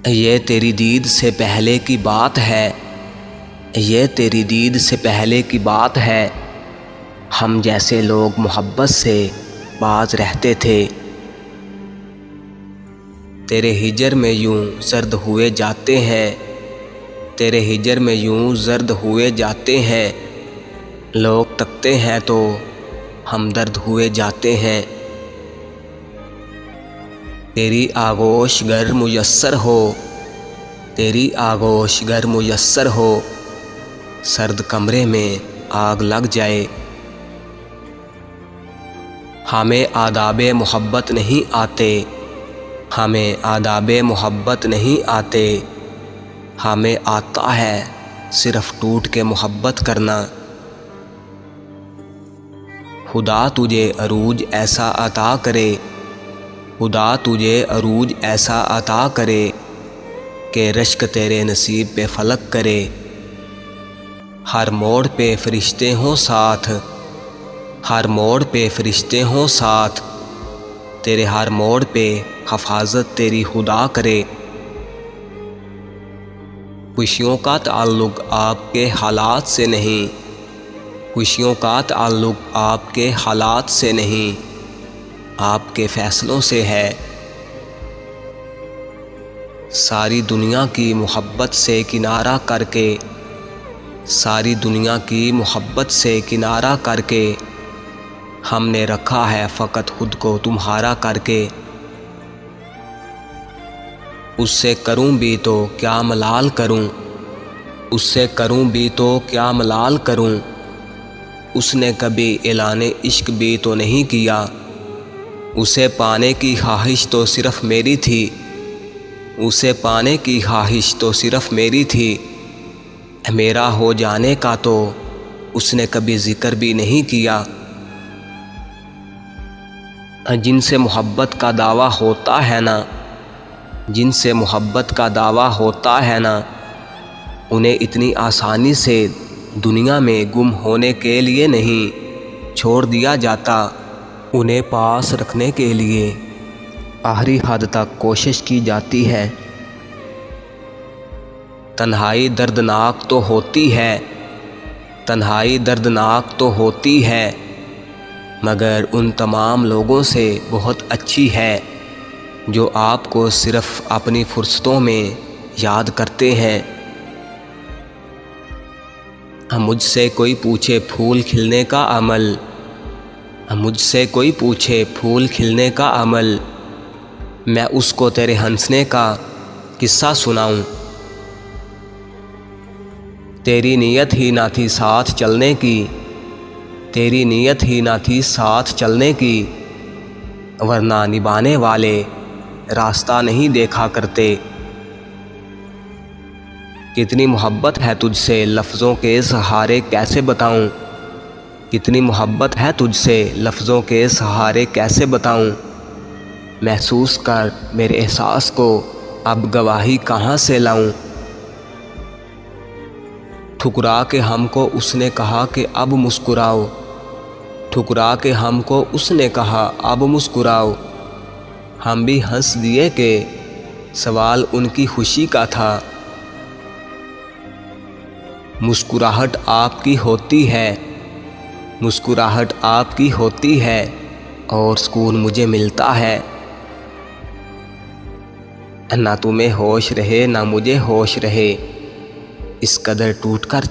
یہ تیری دید سے پہلے کی بات ہے، یہ تیری دید سے پہلے کی بات ہے، ہم جیسے لوگ محبت سے باز رہتے تھے۔ تیرے ہجر میں یوں زرد ہوئے جاتے ہیں، تیرے ہجر میں یوں زرد ہوئے جاتے ہیں، لوگ تکتے ہیں تو ہمدرد ہوئے جاتے ہیں۔ تیری آغوش گر میسر ہو، تیری آغوش گر میسر ہو، سرد کمرے میں آگ لگ جائے۔ ہمیں آداب محبت نہیں آتے، ہمیں آداب محبت نہیں آتے، ہمیں آتا ہے صرف ٹوٹ کے محبت کرنا۔ خدا تجھے عروج ایسا عطا کرے، خدا تجھے عروج ایسا عطا کرے کہ رشک تیرے نصیب پہ فلک کرے۔ ہر موڑ پہ فرشتے ہوں ساتھ، ہر موڑ پہ فرشتے ہوں ساتھ، تیرے ہر موڑ پہ حفاظت تیری خدا کرے۔ خوشیوں کا تعلق آپ کے حالات سے نہیں، خوشیوں کا تعلق آپ کے حالات سے نہیں، آپ کے فیصلوں سے ہے۔ ساری دنیا کی محبت سے کنارہ کر کے، ساری دنیا کی محبت سے کنارہ کر کے، ہم نے رکھا ہے فقط خود کو تمہارا کر کے۔ اس سے کروں بھی تو کیا ملال کروں، اس سے کروں بھی تو کیا ملال کروں، اس نے کبھی اعلان عشق بھی تو نہیں کیا۔ اسے پانے کی خواہش تو صرف میری تھی، اسے پانے کی خواہش تو صرف میری تھی، میرا ہو جانے کا تو اس نے کبھی ذکر بھی نہیں کیا۔ جن سے محبت کا دعویٰ ہوتا ہے نا، جن سے محبت کا دعویٰ ہوتا ہے نا، انہیں اتنی آسانی سے دنیا میں گم ہونے کے لیے نہیں چھوڑ دیا جاتا، انہیں پاس رکھنے کے لیے آخری حد تک کوشش کی جاتی ہے۔ تنہائی دردناک تو ہوتی ہے، تنہائی دردناک تو ہوتی ہے، مگر ان تمام لوگوں سے بہت اچھی ہے جو آپ کو صرف اپنی فرصتوں میں یاد کرتے ہیں۔ مجھ سے کوئی پوچھے پھول کھلنے کا عمل، مجھ سے کوئی پوچھے پھول کھلنے کا عمل، میں اس کو تیرے ہنسنے کا قصہ سناؤں۔ تیری نیت ہی نہ تھی ساتھ چلنے کی، تیری نیت ہی نہ تھی ساتھ چلنے کی، ورنہ نبھانے والے راستہ نہیں دیکھا کرتے۔ کتنی محبت ہے تجھ سے لفظوں کے سہارے کیسے بتاؤں، کتنی محبت ہے تجھ سے لفظوں کے سہارے کیسے بتاؤں، محسوس کر میرے احساس کو اب گواہی کہاں سے لاؤں۔ ٹھکرا کے ہم کو اس نے کہا کہ اب مسکراؤ، ٹھکرا کے ہم کو اس نے کہا اب مسکراؤ، ہم بھی ہنس دیے کہ سوال ان کی خوشی کا تھا۔ مسکراہٹ آپ کی ہوتی ہے، مسکراہٹ آپ کی ہوتی ہے، اور سکون مجھے ملتا ہے۔ نہ تمہیں ہوش رہے نہ مجھے ہوش رہے، اس قدر ٹوٹ کر